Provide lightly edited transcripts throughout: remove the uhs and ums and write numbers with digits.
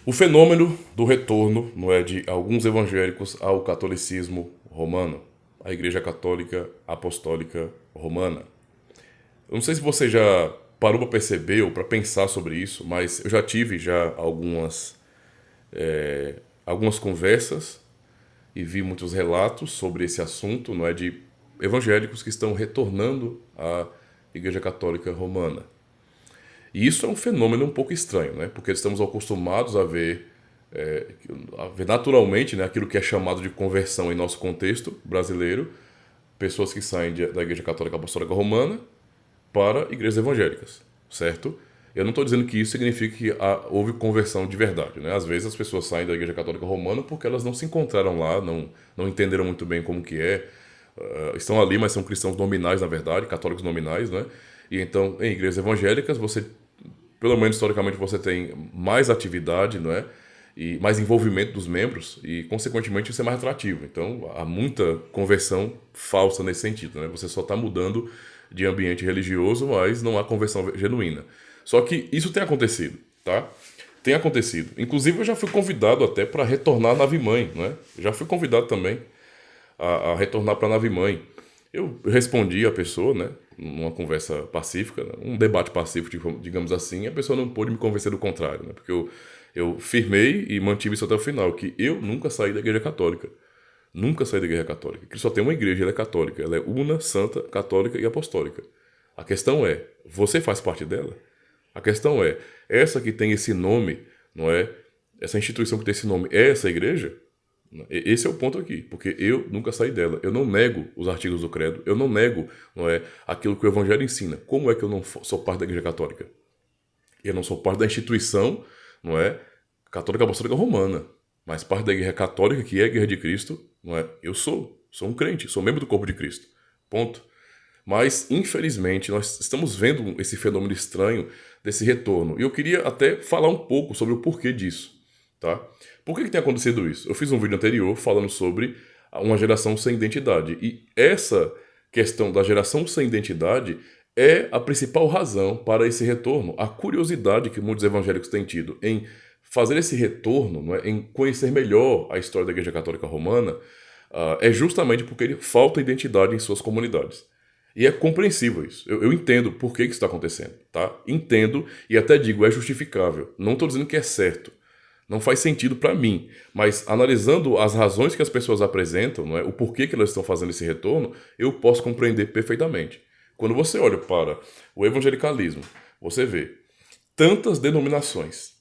O fenômeno do retorno, não é, de alguns evangélicos ao catolicismo romano, à Igreja Católica Apostólica Romana. Eu não sei se você já parou para perceber ou para pensar sobre isso, mas eu já tive já algumas conversas e vi muitos relatos sobre esse assunto, não é, de evangélicos que estão retornando à Igreja Católica Romana. E isso é um fenômeno um pouco estranho, né? Porque estamos acostumados a ver naturalmente, né, aquilo que é chamado de conversão em nosso contexto brasileiro, pessoas que saem da Igreja Católica Apostólica Romana para igrejas evangélicas, certo? Eu não estou dizendo que isso significa que houve conversão de verdade, né? Às vezes as pessoas saem da Igreja Católica Romana porque elas não se encontraram lá, não entenderam muito bem como que é, estão ali, mas são cristãos nominais, na verdade, católicos nominais, né? E então, em igrejas evangélicas, você, pelo menos historicamente, você tem mais atividade, não é? E mais envolvimento dos membros e, consequentemente, isso é mais atrativo. Então, há muita conversão falsa nesse sentido, né? Você só está mudando de ambiente religioso, mas não há conversão genuína. Só que isso tem acontecido, tá? Tem acontecido. Inclusive, eu já fui convidado até para retornar à nave-mãe, né? Já fui convidado também a retornar para a nave-mãe. Eu respondi a pessoa, né? Numa conversa pacífica, né, um debate pacífico, digamos assim, e a pessoa não pôde me convencer do contrário, né? Porque eu firmei e mantive isso até o final, que eu nunca saí da Igreja Católica. Nunca saí da Igreja Católica. Que só tem uma igreja, ela é católica. Ela é una, santa, católica e apostólica. A questão é, você faz parte dela? A questão é, essa que tem esse nome, não é? Essa instituição que tem esse nome é essa igreja? Esse é o ponto aqui, porque eu nunca saí dela. Eu não nego os artigos do credo, eu não nego, não é, aquilo que o evangelho ensina. Como é que eu não sou parte da Igreja Católica? Eu não sou parte da instituição, não é, católica apostólica romana, mas parte da Igreja Católica, que é a Igreja de Cristo, não é? Eu sou um crente, sou membro do corpo de Cristo. Ponto. Mas, infelizmente, nós estamos vendo esse fenômeno estranho desse retorno. E eu queria até falar um pouco sobre o porquê disso, tá? Por que tem acontecido isso? Eu fiz um vídeo anterior falando sobre uma geração sem identidade. E essa questão da geração sem identidade é a principal razão para esse retorno. A curiosidade que muitos evangélicos têm tido em fazer esse retorno, não é? Em conhecer melhor a história da Igreja Católica Romana, é justamente porque falta identidade em suas comunidades. E é compreensível isso. Eu entendo por que isso está acontecendo, tá? Entendo e até digo, é justificável. Não estou dizendo que é certo. Não faz sentido para mim. Mas analisando as razões que as pessoas apresentam, não é? O porquê que elas estão fazendo esse retorno, eu posso compreender perfeitamente. Quando você olha para o evangelicalismo, você vê tantas denominações,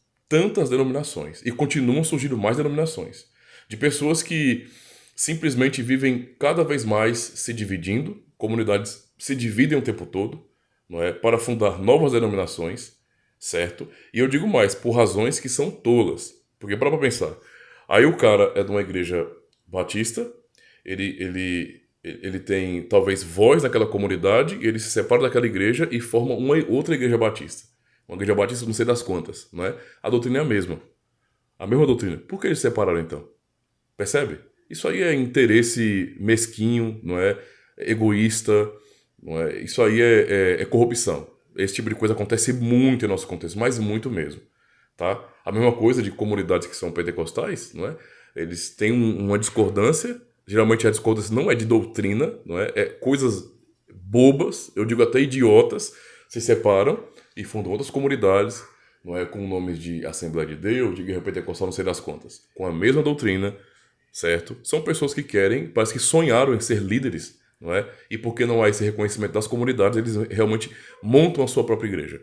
e continuam surgindo mais denominações, de pessoas que simplesmente vivem cada vez mais se dividindo, comunidades se dividem o tempo todo, não é, para fundar novas denominações, certo? E eu digo mais, por razões que são tolas. Porque para pensar, aí o cara é de uma igreja batista, ele tem talvez voz naquela comunidade, e ele se separa daquela igreja e forma uma outra igreja batista. Uma igreja batista não sei das quantas, não é? A doutrina é a mesma. A mesma doutrina. Por que eles se separaram então? Percebe? Isso aí é interesse mesquinho, não é? Egoísta, não é? Isso aí é corrupção. Esse tipo de coisa acontece muito em nosso contexto, mas muito mesmo, tá? A mesma coisa de comunidades que são pentecostais, não é? Eles têm uma discordância, geralmente a discordância não é de doutrina, não é? É coisas bobas, eu digo até idiotas, se separam e fundam outras comunidades, não é? Com nomes de Assembleia de Deus, de Igreja Pentecostal, não sei das contas, com a mesma doutrina, certo? São pessoas que querem, parece que sonharam em ser líderes, não é? E porque não há esse reconhecimento das comunidades, eles realmente montam a sua própria igreja,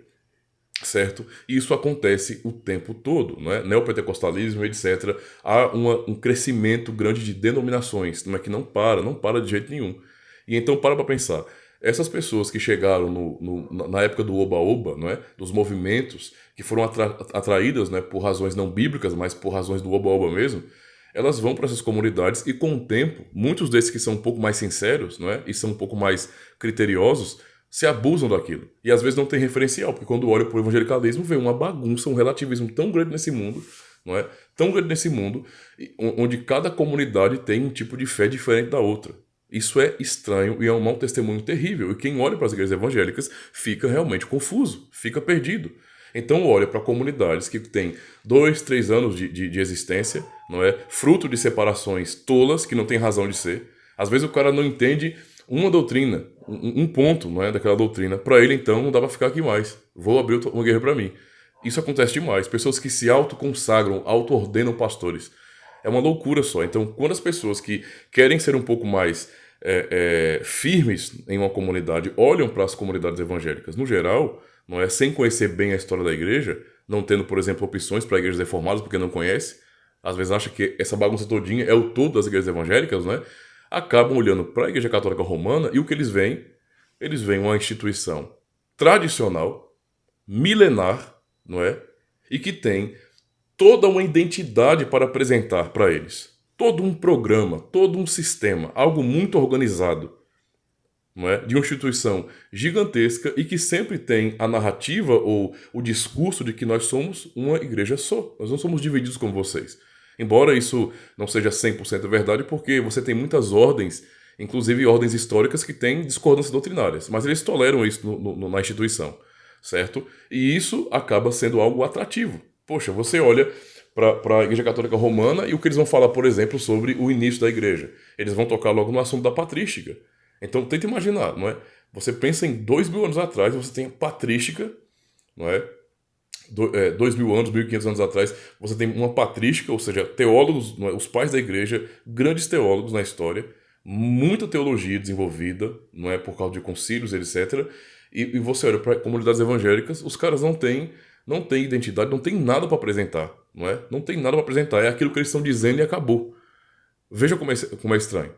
certo? E isso acontece o tempo todo, não é? Neopentecostalismo, etc. Há um crescimento grande de denominações, não é que não para de jeito nenhum. E então para pensar, essas pessoas que chegaram na época do Oba-Oba, não é? Dos movimentos que foram atraídas, né, por razões não bíblicas, mas por razões do Oba-Oba mesmo, elas vão para essas comunidades e com o tempo, muitos desses que são um pouco mais sinceros, não é? E são um pouco mais criteriosos, se abusam daquilo. E às vezes não tem referencial, porque quando olha para o evangelicalismo, vê uma bagunça, um relativismo tão grande nesse mundo, não é? Tão grande nesse mundo, onde cada comunidade tem um tipo de fé diferente da outra. Isso é estranho e é um mau testemunho terrível. E quem olha para as igrejas evangélicas fica realmente confuso, fica perdido. Então olha para comunidades que têm 2, 3 anos de existência, não é? Fruto de separações tolas que não tem razão de ser. Às vezes o cara não entende uma doutrina, um ponto, não é, daquela doutrina. Para ele, então, não dá para ficar aqui mais. Vou abrir uma guerra para mim. Isso acontece demais. Pessoas que se autoconsagram, auto-ordenam pastores. É uma loucura só. Então, quando as pessoas que querem ser um pouco mais firmes em uma comunidade olham para as comunidades evangélicas, no geral, não é, sem conhecer bem a história da igreja, não tendo, por exemplo, opções para igrejas reformadas porque não conhece, às vezes acha que essa bagunça todinha é o todo das igrejas evangélicas, né? Acabam olhando para a Igreja Católica Romana e o que eles veem? Eles veem uma instituição tradicional, milenar, não é? E que tem toda uma identidade para apresentar para eles. Todo um programa, todo um sistema, algo muito organizado, não é? De uma instituição gigantesca e que sempre tem a narrativa ou o discurso de que nós somos uma igreja só. Nós não somos divididos como vocês. Embora isso não seja 100% verdade, porque você tem muitas ordens, inclusive ordens históricas, que têm discordâncias doutrinárias, mas eles toleram isso na instituição, certo? E isso acaba sendo algo atrativo. Poxa, você olha para a Igreja Católica Romana e o que eles vão falar, por exemplo, sobre o início da igreja. Eles vão tocar logo no assunto da patrística. Então, tenta imaginar, não é? Você pensa em 2.000 anos atrás, você tem a patrística, não é? 2.000 anos, 1.500 anos atrás, você tem uma patrística, ou seja, teólogos, não é? Os pais da igreja, grandes teólogos na história, muita teologia desenvolvida, não é, por causa de concílios, etc. E você olha para comunidades evangélicas, os caras não têm identidade, não tem nada para apresentar, não é? Não tem nada para apresentar, é aquilo que eles estão dizendo e acabou. Veja como é estranho.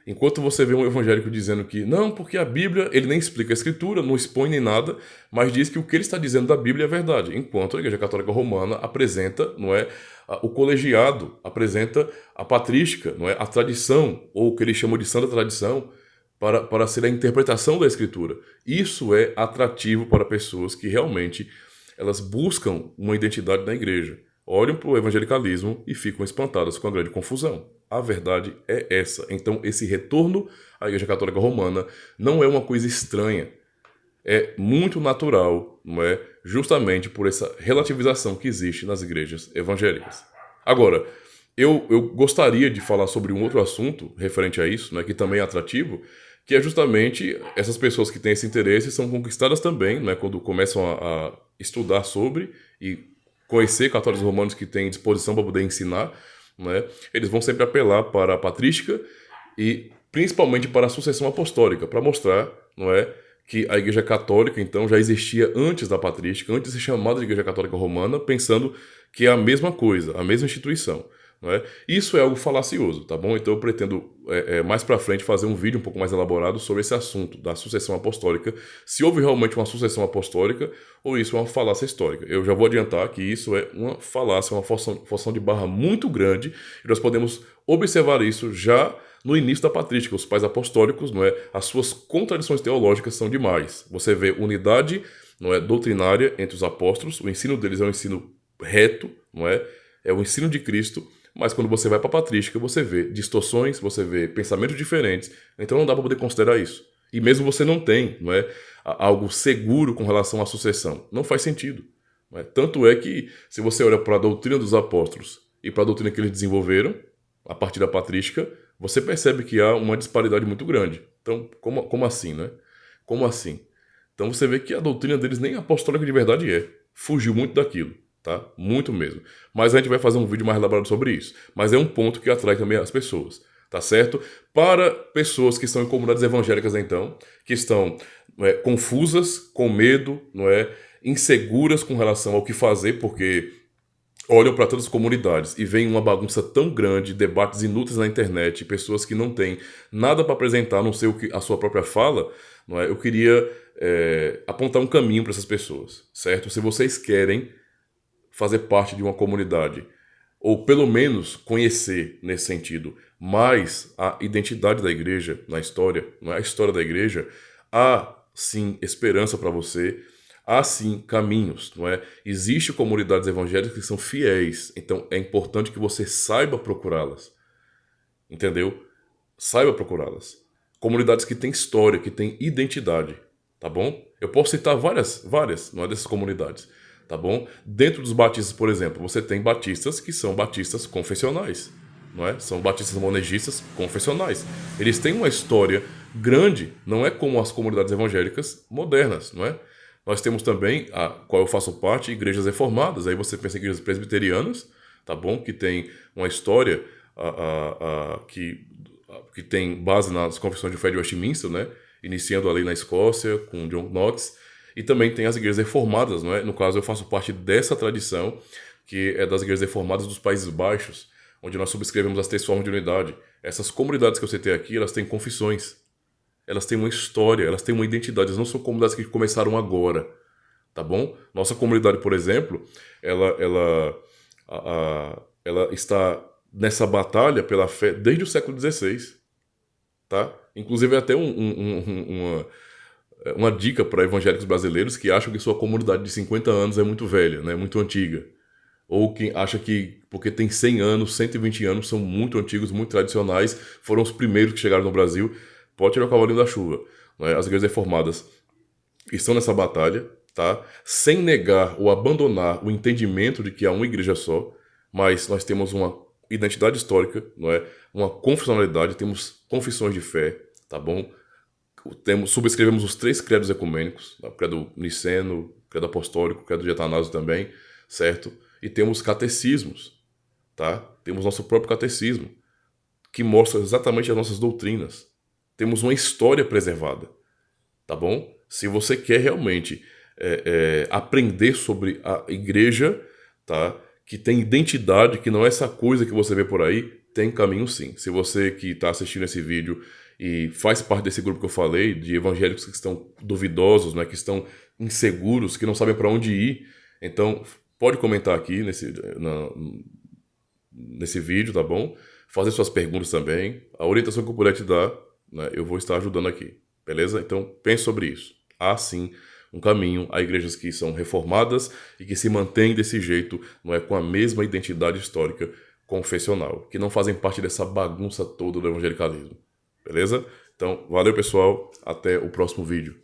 Enquanto você vê um evangélico dizendo que não, porque a Bíblia, ele nem explica a escritura, não expõe nem nada, mas diz que o que ele está dizendo da Bíblia é verdade. Enquanto a Igreja Católica Romana apresenta, não é, o colegiado, apresenta a patrística, não é, a tradição, ou o que eles chamam de santa tradição, para ser a interpretação da escritura. Isso é atrativo para pessoas que realmente elas buscam uma identidade na igreja. Olham para o evangelicalismo e ficam espantadas com a grande confusão. A verdade é essa. Então, esse retorno à Igreja Católica Romana não é uma coisa estranha. É muito natural, não é? Justamente por essa relativização que existe nas igrejas evangélicas. Agora, eu gostaria de falar sobre um outro assunto referente a isso, né, que também é atrativo, que é justamente essas pessoas que têm esse interesse são conquistadas também, né, quando começam a estudar sobre e conhecer católicos romanos que têm disposição para poder ensinar, né, eles vão sempre apelar para a patrística e principalmente para a sucessão apostólica, para mostrar, não é, que a Igreja Católica, então, já existia antes da patrística, antes de ser chamada de Igreja Católica Romana, pensando que é a mesma coisa, a mesma instituição. Não é? Isso é algo falacioso, tá bom? Então eu pretendo mais para frente fazer um vídeo um pouco mais elaborado sobre esse assunto da sucessão apostólica, se houve realmente uma sucessão apostólica ou isso é uma falácia histórica. Eu já vou adiantar que isso é uma falácia, uma forçação de barra muito grande e nós podemos observar isso já no início da patrística. Os pais apostólicos, não é? As suas contradições teológicas são demais. Você vê unidade, não é, doutrinária entre os apóstolos, o ensino deles é um ensino reto, não é? É o ensino de Cristo. Mas quando você vai para a patrística, você vê distorções, você vê pensamentos diferentes, então não dá para poder considerar isso. E mesmo você não tem, não é, algo seguro com relação à sucessão. Não faz sentido. Não é? Tanto é que, se você olha para a doutrina dos apóstolos e para a doutrina que eles desenvolveram, a partir da patrística, você percebe que há uma disparidade muito grande. Então, como assim, né? Como assim? Então você vê que a doutrina deles nem apostólica de verdade é. Fugiu muito daquilo. Tá? Muito mesmo. Mas a gente vai fazer um vídeo mais elaborado sobre isso. Mas é um ponto que atrai também as pessoas, tá certo? Para pessoas que estão em comunidades evangélicas, então, que estão confusas, com medo, não é, inseguras com relação ao que fazer, porque olham para todas as comunidades e veem uma bagunça tão grande, debates inúteis na internet, pessoas que não têm nada para apresentar, a não ser a sua própria fala, não é? Eu queria apontar um caminho para essas pessoas, certo? Se vocês querem fazer parte de uma comunidade, ou pelo menos conhecer nesse sentido mais a identidade da igreja na história, não é? A história da igreja, há sim esperança para você, há sim caminhos, não é? Existem comunidades evangélicas que são fiéis, então é importante que você saiba procurá-las, entendeu? Saiba procurá-las. Comunidades que têm história, que têm identidade, tá bom? Eu posso citar várias, não é, dessas comunidades. tá bom? Dentro dos batistas, por exemplo, você tem batistas que são batistas confessionais, não é? São batistas monegistas confessionais. Eles têm uma história grande, não é como as comunidades evangélicas modernas, não é? Nós temos também, a qual eu faço parte, igrejas reformadas. Aí você pensa em igrejas presbiterianas, tá bom? Que tem uma história que tem base nas confissões de fé de Westminster, né? Iniciando ali na Escócia com John Knox. E também tem as igrejas reformadas, não é? No caso, eu faço parte dessa tradição, que é das igrejas reformadas dos Países Baixos, onde nós subscrevemos as 3 formas de unidade. Essas comunidades que eu citei aqui, elas têm confissões. Elas têm uma história, elas têm uma identidade. Elas não são comunidades que começaram agora, tá bom? Nossa comunidade, por exemplo, ela está nessa batalha pela fé desde o século XVI, tá? Inclusive até uma dica para evangélicos brasileiros que acham que sua comunidade de 50 anos é muito velha, né? Muito antiga. Ou quem acha que porque tem 100 anos, 120 anos, são muito antigos, muito tradicionais, foram os primeiros que chegaram no Brasil, pode tirar o cavalinho da chuva. Né? As igrejas reformadas estão nessa batalha, tá? Sem negar ou abandonar o entendimento de que há uma igreja só, mas nós temos uma identidade histórica, não é? Uma confessionalidade, temos confissões de fé, tá bom? Subscrevemos os 3 credos ecumênicos, o credo niceno, o credo apostólico, o credo de Atanásio também, certo? E temos catecismos, tá? Temos nosso próprio catecismo, que mostra exatamente as nossas doutrinas. Temos uma história preservada, tá bom? Se você quer realmente aprender sobre a igreja, tá? Que tem identidade, que não é essa coisa que você vê por aí, tem caminho sim. Se você que está assistindo esse vídeo e faz parte desse grupo que eu falei, de evangélicos que estão duvidosos, né, que estão inseguros, que não sabem para onde ir, então pode comentar aqui nesse vídeo, tá bom? Fazer suas perguntas também. A orientação que eu puder te dar, né, eu vou estar ajudando aqui, beleza? Então pense sobre isso. Há sim um caminho a igrejas que são reformadas e que se mantêm desse jeito, não é, com a mesma identidade histórica confessional, que não fazem parte dessa bagunça toda do evangelicalismo. Beleza? Então, valeu pessoal, até o próximo vídeo.